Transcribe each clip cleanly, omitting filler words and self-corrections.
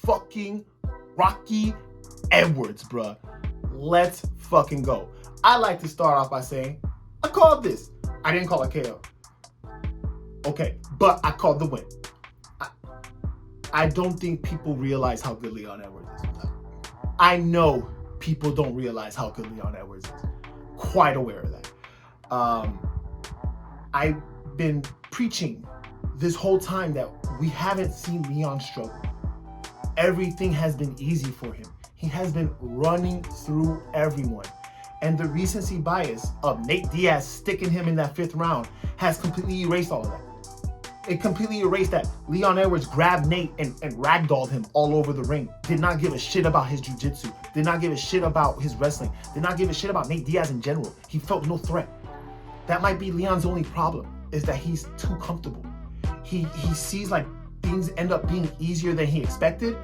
fucking Rocky Edwards, bruh. Let's fucking go. I like to start off by saying, I called this. I didn't call it KO. Okay, but I called the win. I don't think people realize how good Leon Edwards is. I know people don't realize how good Leon Edwards is. Quite aware of that. I've been preaching this whole time that we haven't seen Leon struggle. Everything has been easy for him. He has been running through everyone. And the recency bias of Nate Diaz sticking him in that 5th round has completely erased all of that. It completely erased that Leon Edwards grabbed Nate and ragdolled him all over the ring. Did not give a shit about his jiu-jitsu. Did not give a shit about his wrestling. Did not give a shit about Nate Diaz in general. He felt no threat. That might be Leon's only problem, is that he's too comfortable. He sees like things end up being easier than he expected,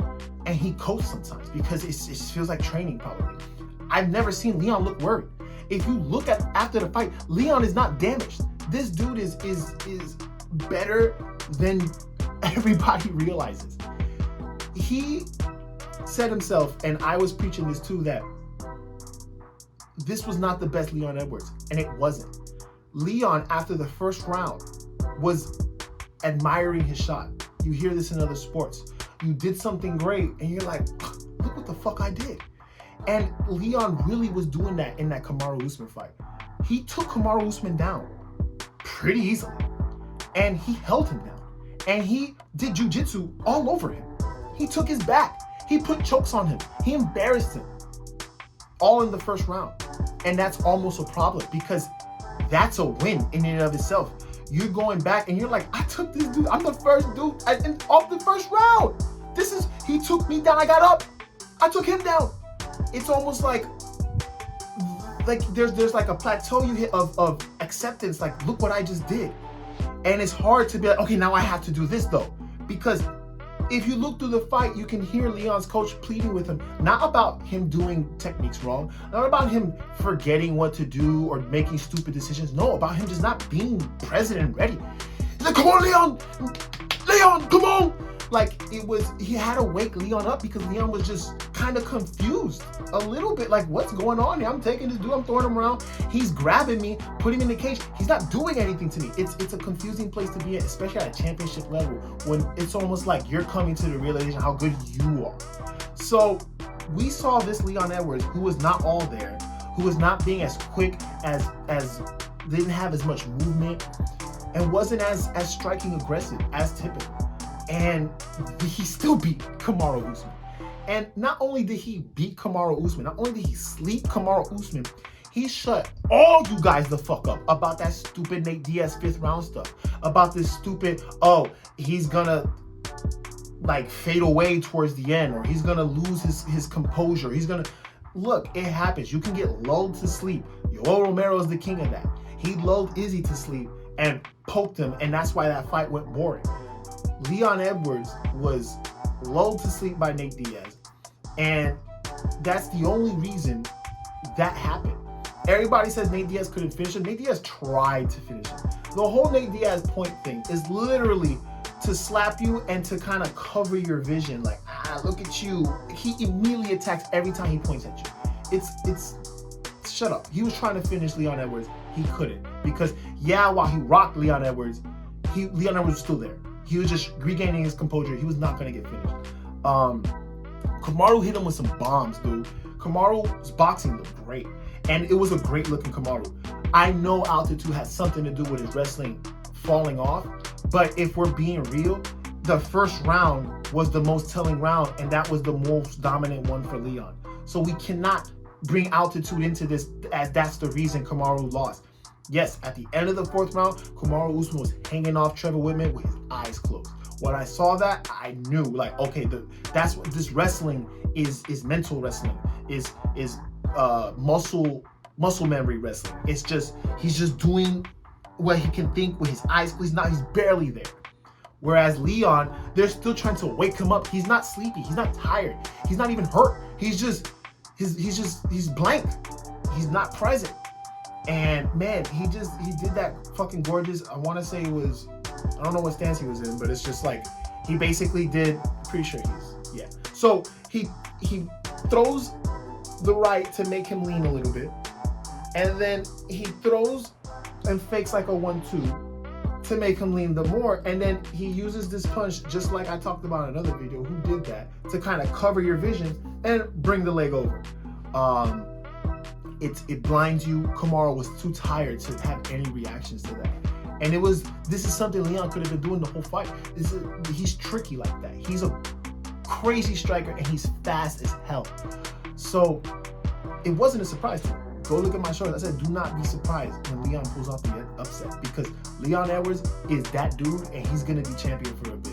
and he coasts sometimes because it just feels like training probably. I've never seen Leon look worried. If you look at after the fight, Leon is not damaged. This dude is better than everybody realizes. He said himself, and I was preaching this too, that this was not the best Leon Edwards, and it wasn't. Leon, after the 1st round, was admiring his shot. You hear this in other sports. You did something great, and you're like, look what the fuck I did. And Leon really was doing that in that Kamaru Usman fight. He took Kamaru Usman down pretty easily, and he held him down, and he did jiu-jitsu all over him. He took his back. He put chokes on him. He embarrassed him, all in the 1st round. And that's almost a problem, because that's a win in and of itself. You're going back and you're like, I took this dude. I'm the first dude off the 1st round. He took me down. I got up. I took him down. It's almost like there's like a plateau you hit of acceptance. Like, look what I just did. And it's hard to be like, okay, now I have to do this though. Because if you look through the fight, you can hear Leon's coach pleading with him, not about him doing techniques wrong, not about him forgetting what to do or making stupid decisions. No, about him just not being present and ready. He's like, come on, Leon! Leon, come on! Like, he had to wake Leon up because Leon was just kind of confused a little bit. Like, what's going on here? I'm taking this dude, I'm throwing him around. He's grabbing me, putting him in the cage. He's not doing anything to me. It's a confusing place to be in, especially at a championship level, when it's almost like you're coming to the realization how good you are. So we saw this Leon Edwards, who was not all there, who was not being as quick, as didn't have as much movement, and wasn't as striking aggressive as typical. And he still beat Kamaru Usman. And not only did he beat Kamaru Usman, not only did he sleep Kamaru Usman, he shut all you guys the fuck up about that stupid Nate Diaz 5th round stuff. About this stupid, he's gonna like fade away towards the end, or he's gonna lose his composure. Look, it happens. You can get lulled to sleep. Yoel Romero is the king of that. He lulled Izzy to sleep and poked him, and that's why that fight went boring. Leon Edwards was lulled to sleep by Nate Diaz, and that's the only reason that happened. Everybody says Nate Diaz couldn't finish him. Nate Diaz tried to finish him. The whole Nate Diaz point thing is literally to slap you and to kind of cover your vision. Like, look at you. He immediately attacks every time he points at you. It's shut up. He was trying to finish Leon Edwards. He couldn't, because while he rocked Leon Edwards, Leon Edwards was still there. He was just regaining his composure. He was not going to get finished. Kamaru hit him with some bombs, dude. Kamaru's boxing looked great. And it was a great looking Kamaru. I know altitude has something to do with his wrestling falling off. But if we're being real, the 1st round was the most telling round. And that was the most dominant one for Leon. So we cannot bring altitude into this as that's the reason Kamaru lost. Yes, at the end of the 4th round, Kamaru Usman was hanging off Trevor Whitman with his eyes closed. When I saw that, I knew, like, okay, that's what this wrestling is mental wrestling, is muscle memory wrestling. It's just, he's just doing what he can think with his eyes closed. He's barely there. Whereas Leon, they're still trying to wake him up. He's not sleepy. He's not tired. He's not even hurt. He's blank. He's not present. And man, he did that fucking gorgeous. I want to say it was, I don't know what stance he was in, but it's just like, he basically did, pretty sure So he throws the right to make him lean a little bit, and then he throws and fakes like a 1-2 to make him lean the more, and then he uses this punch, just like I talked about in another video who did that, to kind of cover your vision and bring the leg over. It blinds you. Kamaru was too tired to have any reactions to that. And this is something Leon could have been doing the whole fight. He's tricky like that. He's a crazy striker and he's fast as hell. So it wasn't a surprise to me. Go look at my shorts. I said, do not be surprised when Leon pulls off the upset, because Leon Edwards is that dude and he's going to be champion for a bit.